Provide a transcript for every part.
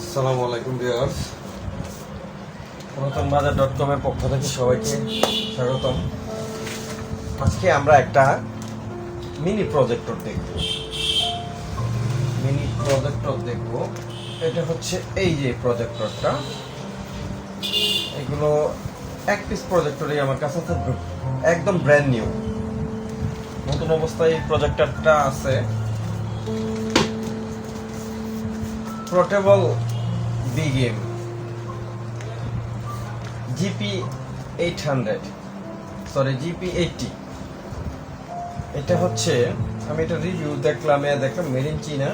আসসালামু আলাইকুম ভিউয়ার্স, পুরাতনবাজার.com এর পক্ষ থেকে সবাইকে স্বাগতম। আজকে আমরা একটা মিনি প্রজেক্টর দেখব। এটা হচ্ছে এই যে প্রজেক্টরটা, এগুলো এক পিস প্রজেক্টরই আমার কাছে আছে, একদম ব্র্যান্ড নিউ, নতুন অবস্থায় এই প্রজেক্টরটা আছে। পোর্টেবল বিগেম GP80, এটা হচ্ছে, আমি এটা রিভিউ দেখলাম মেড ইন চায়না।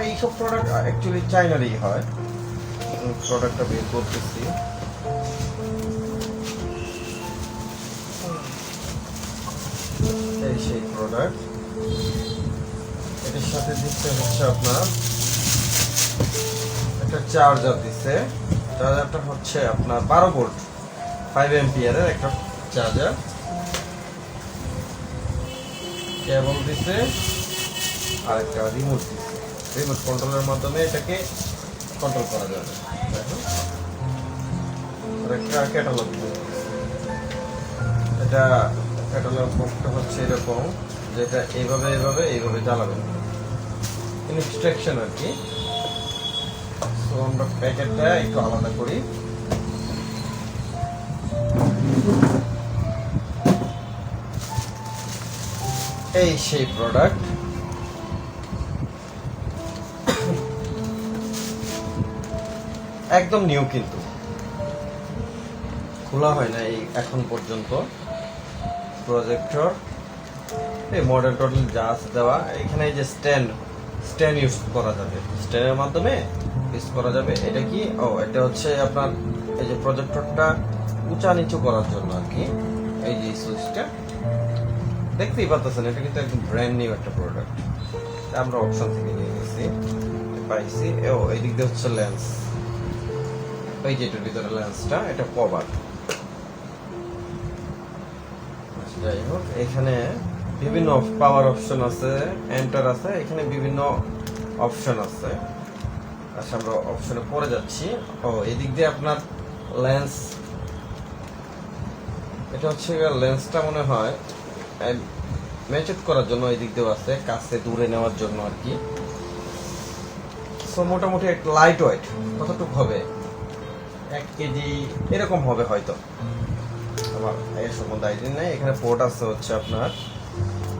এইসব প্রোডাক্ট অ্যাকচুয়ালি চায়নারই হয়। প্রোডাক্টটা বের করতেছি। এই সেই প্রোডাক্ট, এটার সাথে দিচ্ছে হচ্ছে আপনার একটা চার্জার দিচ্ছে। চার্জারটা হচ্ছে আপনার 12 ভোল্ট 5 এম্পিয়ারের একটা চার্জার। কেবল দিচ্ছে আর একটা রিমোট দিচ্ছে। রিমোট কন্ট্রোলের মাধ্যমে এটাকে কন্ট্রোল করা যাবে। একটা ক্যাটালগ, এটা ক্যাটালগ বক্সটা হচ্ছে এরকম, যেটা এইভাবে জ্বালাবেন, ইনস্ট্রাকশন আর কি। তো আমরা প্যাকেটটা একটু আলাদা করি। এই সেই প্রোডাক্ট, একদম নিউ, কিন্তু খোলা হয় না এই এখন পর্যন্ত। প্রজেক্টর এই মডেল টডেল যা আছে দেওয়া, এখানে এই যে স্ট্যান্ড ইউজ করা যাবে, স্ট্যান্ডের মাধ্যমে ইউজ করা যাবে। এটা কি, এটা হচ্ছে আপনার এই যে প্রজেক্টরটা উঁচা নিচু করার জন্য আর কি। এই যে সুইচটা দেখতেই পাচ্ছেন, এটা কিন্তু একদম ব্র্যান্ড নিউ একটা প্রোডাক্ট। আমরা অপশন থেকে নিয়ে গেছি, পাইছি। এই দিক দিয়ে হচ্ছে লেন্স, এই যে এটার ভিতরে লেন্সটা, এটা কভার। যাই হোক, এখানে বিভিন্ন পাওয়ার অপশন আছে, এন্টার আছে, এখানে বিভিন্ন অপশন আছে। আচ্ছা, আমরা অপশনে পরে যাচ্ছি। এদিক দিয়ে আপনার লেন্স, এটা হচ্ছে লেন্সটা মনে হয় ম্যাচেট করার জন্য এই দিক দিয়েও আছে, কাছে দূরে নেওয়ার জন্য আর কি। সো মোটামুটি একটা লাইট ওয়েট, কতটুকু হবে, 1 কেজি এরকম হবে হয়তো, আমার এর সম্বন্ধে আইডিয়া নেই। এখানে পোর্ট আছে হচ্ছে আপনার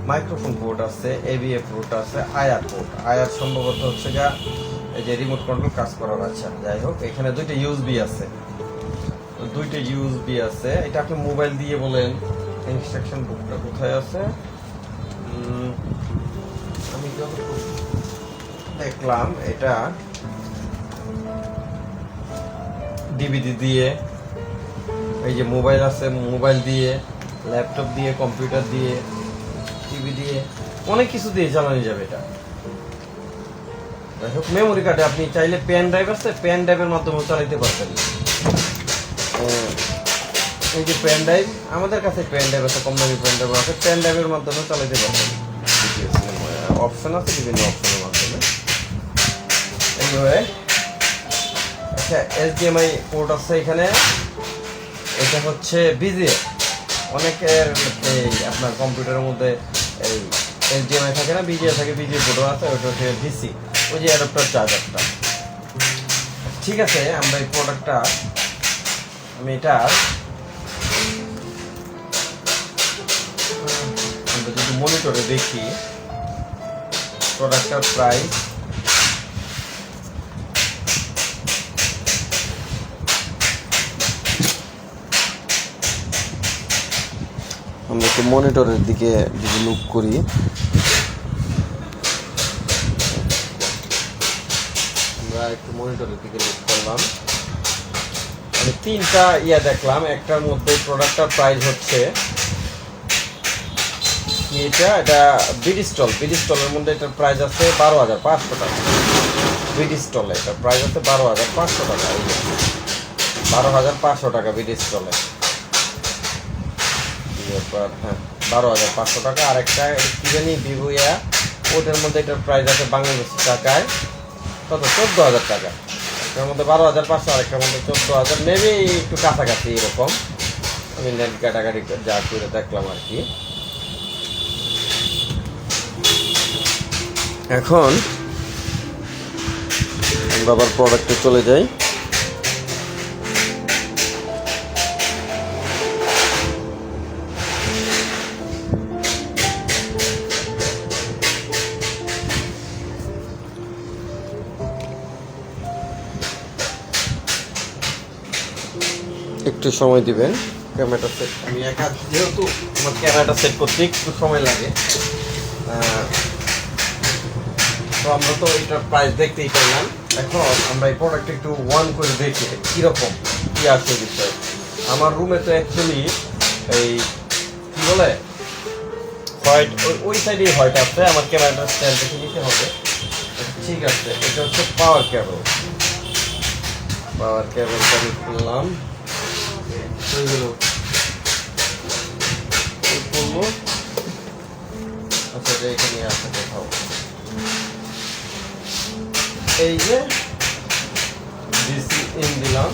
মাইক্রোফোন পোর্ট আছে, AVA পোর্ট আছে, আইআর পোর্ট। আইআর সম্ভবত হচ্ছে গা এই যে রিমোট কন্ট্রোল কাজ করার। আচ্ছা, যাই হোক, এখানে দুইটা ইউএসবি আছে। এটা আপনি মোবাইল দিয়ে বলেন। ইনস্ট্রাকশন বুকটা কোথায় আছে? আমি যতটুকু দেখলাম, এটা ডিভিডি দিয়ে, এই যে মোবাইল আছে, মোবাইল দিয়ে, ল্যাপটপ দিয়ে, কম্পিউটার দিয়ে, টিভি দিয়ে, অনেক কিছু দিয়ে চালানো যাবে এটা। যাই হোক, মেমোরি কার্ডে আপনি চাইলে পেন ড্রাইভ আছে, পেন ড্রাইভের মাধ্যমেও চালাইতে পারবেন। এই যে পেন ড্রাইভ, আমাদের কাছে পেন ড্রাইভ আছে, কম দামি পেন ড্রাইভ আছে, পেন ড্রাইভের মাধ্যমে চালাইতে পারবেন। অপশন আছে, বিভিন্ন অপশনের মাধ্যমে। আচ্ছা, HDMI পোর্ট আছে এখানে। এটা হচ্ছে BGA, অনেকের এই আপনার কম্পিউটারের মধ্যে এই HDMI থাকে না, BGA থাকে, BGA পোর্টও আছে। ওটা হচ্ছে DC, ওই যে অ্যাডাপ্টার চার্জারটা। ঠিক আছে, আমরা এই প্রোডাক্টটা, আমি এটা আমরা যদি মনিটরে দেখি প্রোডাক্টটার প্রাইস, আমরা একটু মনিটরের দিকে যদি লুক করি, আমরা একটু মনিটরের দিকে লুক করলাম। আমি 3টা দেখলাম, একটার মধ্যে প্রোডাক্টটার প্রাইস হচ্ছে এটা বিডিস্টলের মধ্যে এটার প্রাইস আছে 12,500 টাকা। বিডিস্টলে এটার প্রাইস আছে 12,500 টাকা। 12,500 টাকা বিডিস্টলে। হ্যাঁ, 12,500 টাকা। আর একটা কি জানি ভিভো, ওটার মধ্যে এটার প্রাইস আছে বাংলাদেশি টাকায় কত, 14,000 টাকা। একটার মধ্যে 12,500, আরেকটার মধ্যে 14,000, মেবি একটু কাছাকাছি এরকম। আমি নেট কাটাকাটি যা করে দেখলাম আর কি। এখন আমরা আবার প্রোডাক্টে চলে যাই। একটু সময় দিবেন ক্যামেরাটা সেট, আমি একা যেহেতু আমার ক্যামেরাটা সেট করতে একটু সময় লাগে। তো আমরা তো এটার প্রাইস দেখতেই পাইলাম। এখন আমরা এই প্রোডাক্ট একটু ওয়ান করে দেখি কীরকম কী আছে বিষয়। আমার রুমে তো অ্যাকচুয়ালি এই কী বলে হোয়াইট, ওই সাইডেই হোয়াইট আছে। আমার ক্যামেরাটা স্ট্যান্ড দেখে নিতে হবে। ঠিক আছে, এটা হচ্ছে পাওয়ার কেবল। পাওয়ার কেবলটা আমি খুললাম, আচ্ছা এখানে আছে কোথাও। এই যে ডিসি ইন দিলাম।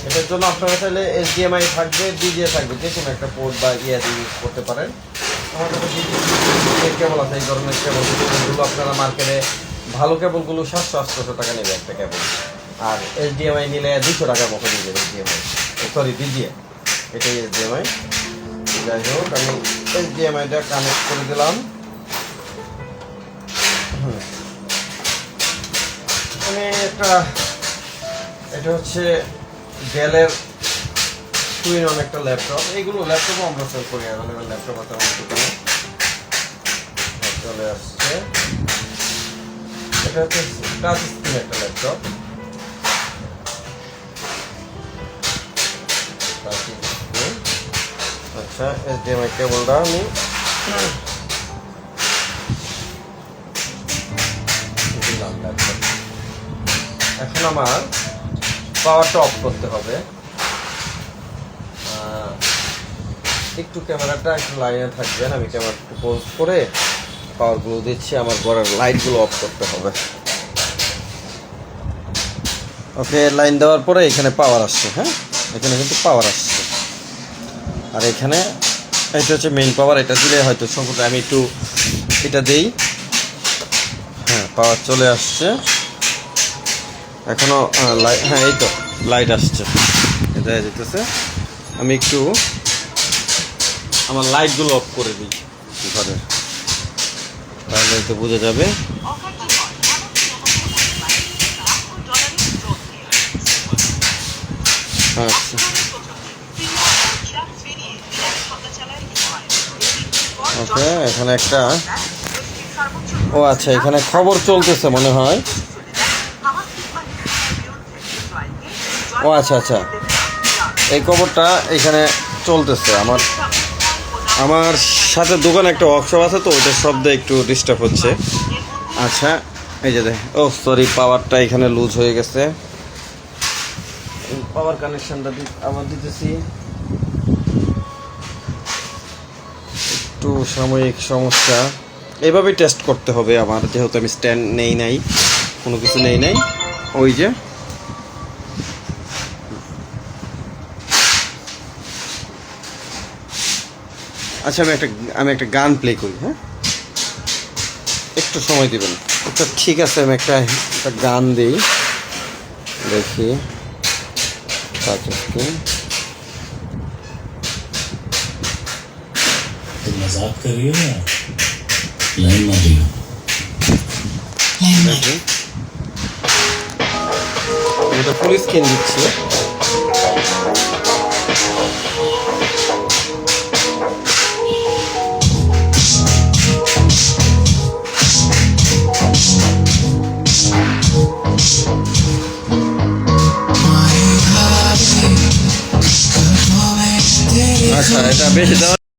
এটার জন্য আপনারা চাইলে HDMI থাকবে, DJI থাকবে, যে কোনো একটা পোর্ট বা ইয়ে দিয়ে ইউজ করতে পারেন। আমাদের কেবল আছে, এই ধরনের কেবলগুলো আপনারা মার্কেটে ভালো কেবলগুলো 700-800 টাকা নেবে একটা কেবল। আর HDMI নিলে 200 টাকার মতো নিবে HDMI, সরি DJI, এটাই HDMI। যাই হোক, আমি HDMIটা কানেক্ট করে দিলাম। আমি এটা হচ্ছে ডেলের টুইন একটা ল্যাপটপ। এইগুলো ল্যাপটপও আমরা সেল করি, অ্যাভেলেবেল ল্যাপটপ আছে আমাদের দোকানে। চলে আসছে, এটা হচ্ছে টাচ স্ক্রিন একটা ল্যাপটপ। আচ্ছা, HDMI কেবলটা আমি দিলাম ল্যাপটপ। এখন আমার পাওয়ারটা অফ করতে হবে। একটু ক্যামেরাটা একটু লাইনে থাকবেন, আমি ক্যামেরাটা পোজ করে পাওয়ারগুলো দিচ্ছি। আমার ঘরের লাইটগুলো অফ করতে হবে। ওকে, লাইন দেওয়ার পরে এখানে পাওয়ার আসছে। হ্যাঁ, এখানে কিন্তু পাওয়ার আসছে। আর এখানে এটা হচ্ছে মেইন পাওয়ার। এটা দিলে হয়তো সম্পূর্ণ, আমি একটু এটা দিই। হ্যাঁ, পাওয়ার চলে আসছে। এখনো লাইট, হ্যাঁ এই তো লাইট আসছে, এটা যেতেছে। আমি একটু আমার লাইটগুলো অফ করে দিই ঘরের, তাহলে তো বোঝা যাবে। আচ্ছা, ওকে, এখানে একটা, ও আচ্ছা, এখানে খবর চলতেছে মনে হয়। ও আচ্ছা আচ্ছা, এই খবরটা এখানে চলতেছে। আমার সাথে দোকানে একটা ওয়ার্কশপ আছে, তো ওইটার শব্দে একটু ডিস্টার্ব হচ্ছে। আচ্ছা, এই যে ও সরি, পাওয়ারটা এখানে লুজ হয়ে গেছে। পাওয়ার কানেকশনটা আবার দিতেছি। একটু সাময়িক সমস্যা, এইভাবেই টেস্ট করতে হবে আমার, যেহেতু আমি স্ট্যান্ড নেই নাই, কোনো কিছু নেই নাই। ওই যে আচ্ছা, আমি একটা গান প্লে করি। হ্যাঁ, একটু সময় দিবেন। আচ্ছা ঠিক আছে, আমি একটা গান দিই, দেখি। मजाक कर रही हो या लाइन मार रही हो? এটা পুলিশ কেন দিচ্ছে। আচ্ছা, এটা বেশি দেওয়া